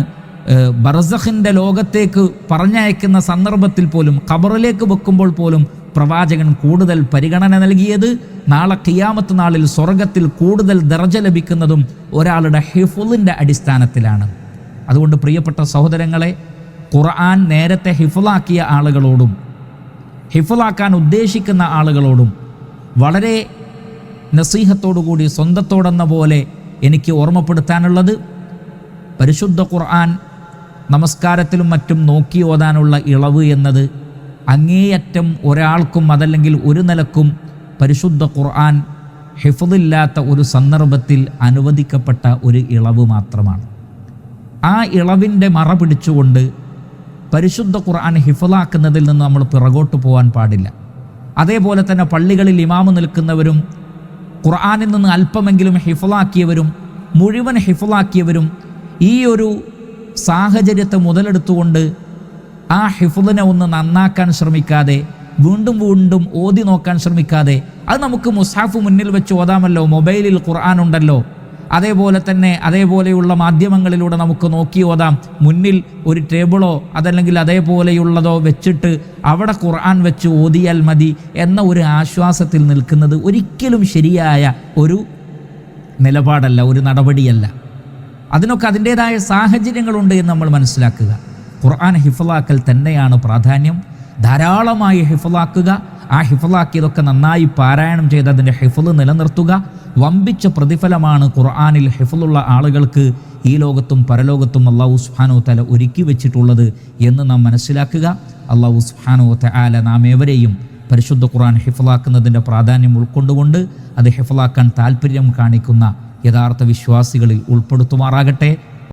ബർസഖിൻ്റെ ലോകത്തേക്ക് പറഞ്ഞയക്കുന്ന സന്ദർഭത്തിൽ പോലും, ഖബറിലേക്ക് വെക്കുമ്പോൾ പോലും പ്രവാചകൻ കൂടുതൽ പരിഗണന നൽകിയത്. നാളെ ഖിയാമത്ത് നാളിൽ സ്വർഗത്തിൽ കൂടുതൽ ദർജ ലഭിക്കുന്നതും ഒരാളുടെ ഹിഫ്ളിൻ്റെ അടിസ്ഥാനത്തിലാണ്. അതുകൊണ്ട് പ്രിയപ്പെട്ട സഹോദരങ്ങളെ, ഖുർആൻ നേരത്തെ ഹിഫ്ളാക്കിയ ആളുകളോടും ഹിഫ്ളാക്കാൻ ഉദ്ദേശിക്കുന്ന ആളുകളോടും വളരെ നസീഹത്തോടുകൂടി സ്വന്തത്തോടെന്ന പോലെ എനിക്ക് ഓർമ്മപ്പെടുത്താനുള്ളത്, പരിശുദ്ധ ഖുർആൻ നമസ്കാരത്തിലും മറ്റും നോക്കി ഓതാനുള്ള ഇളവ് എന്നത് അങ്ങേയറ്റം ഒരാൾക്കും അതല്ലെങ്കിൽ ഒരു നിലക്കും പരിശുദ്ധ ഖുർആൻ ഹിഫ്ളില്ലാത്ത ഒരു സന്ദർഭത്തിൽ അനുവദിക്കപ്പെട്ട ഒരു ഇളവ് മാത്രമാണ്. ആ ഇളവിൻ്റെ മറ പിടിച്ചുകൊണ്ട് പരിശുദ്ധ ഖുർആൻ ഹിഫ്ളാക്കുന്നതിൽ നിന്ന് നമ്മൾ പിറകോട്ട് പോകാൻ പാടില്ല. അതേപോലെ തന്നെ പള്ളികളിൽ ഇമാമ് നിൽക്കുന്നവരും ഖുർആനിൽ നിന്ന് അല്പമെങ്കിലും ഹിഫ്ളാക്കിയവരും മുഴുവൻ ഹിഫ്ളാക്കിയവരും ഈ ഒരു സാഹചര്യത്തെ മുതലെടുത്തുകൊണ്ട് ആ ഹിഫ്ളിനെ ഒന്ന് നന്നാക്കാൻ ശ്രമിക്കാതെ, വീണ്ടും വീണ്ടും ഓതി നോക്കാൻ ശ്രമിക്കാതെ, അത് നമുക്ക് മുസ്ഹഫ് മുന്നിൽ വെച്ച് ഓതാമല്ലോ, മൊബൈലിൽ ഖുർആൻ ഉണ്ടല്ലോ, അതേപോലെ തന്നെ അതേപോലെയുള്ള മാധ്യമങ്ങളിലൂടെ നമുക്ക് നോക്കി ഓതാം, മുന്നിൽ ഒരു ടേബിളോ അതല്ലെങ്കിൽ അതേപോലെയുള്ളതോ വെച്ചിട്ട് അവിടെ ഖുർആൻ വെച്ച് ഓതിയാൽ മതി എന്ന ഒരു ആശ്വാസത്തിൽ നിൽക്കുന്നത് ഒരിക്കലും ശരിയായ ഒരു നിലപാടല്ല, ഒരു നടപടിയല്ല. അതിനൊക്കെ അതിൻ്റേതായ സാഹചര്യങ്ങളുണ്ട് എന്ന് നമ്മൾ മനസ്സിലാക്കുക. ഖുർആൻ ഹിഫ്ളാക്കൽ തന്നെയാണ് പ്രാധാന്യം. ധാരാളമായി ഹിഫ്ളാക്കുക, ആ ഹിഫ്ളാക്കിയതൊക്കെ നന്നായി പാരായണം ചെയ്ത് അതിൻ്റെ ഹിഫ്ള് നിലനിർത്തുക. വമ്പിച്ച പ്രതിഫലമാണ് ഖുർആനിൽ ഹിഫ്ളുള്ള ആളുകൾക്ക് ഈ ലോകത്തും പരലോകത്തും അല്ലാഹു സുബ്ഹാനഹു വ തആല ഒരുക്കി വെച്ചിട്ടുള്ളത് എന്ന് നാം മനസ്സിലാക്കുക. അല്ലാഹു സുബ്ഹാനഹു വ തആല നാം ഏവരെയും പരിശുദ്ധ ഖുർആൻ ഹിഫ്ളാക്കുന്നതിൻ്റെ പ്രാധാന്യം ഉൾക്കൊണ്ടുകൊണ്ട് അത് ഹിഫ്ളാക്കാൻ താല്പര്യം കാണിക്കുന്ന യഥാർത്ഥ വിശ്വാസികളിൽ ഉൾപ്പെടുത്തുമാറാകട്ടെ.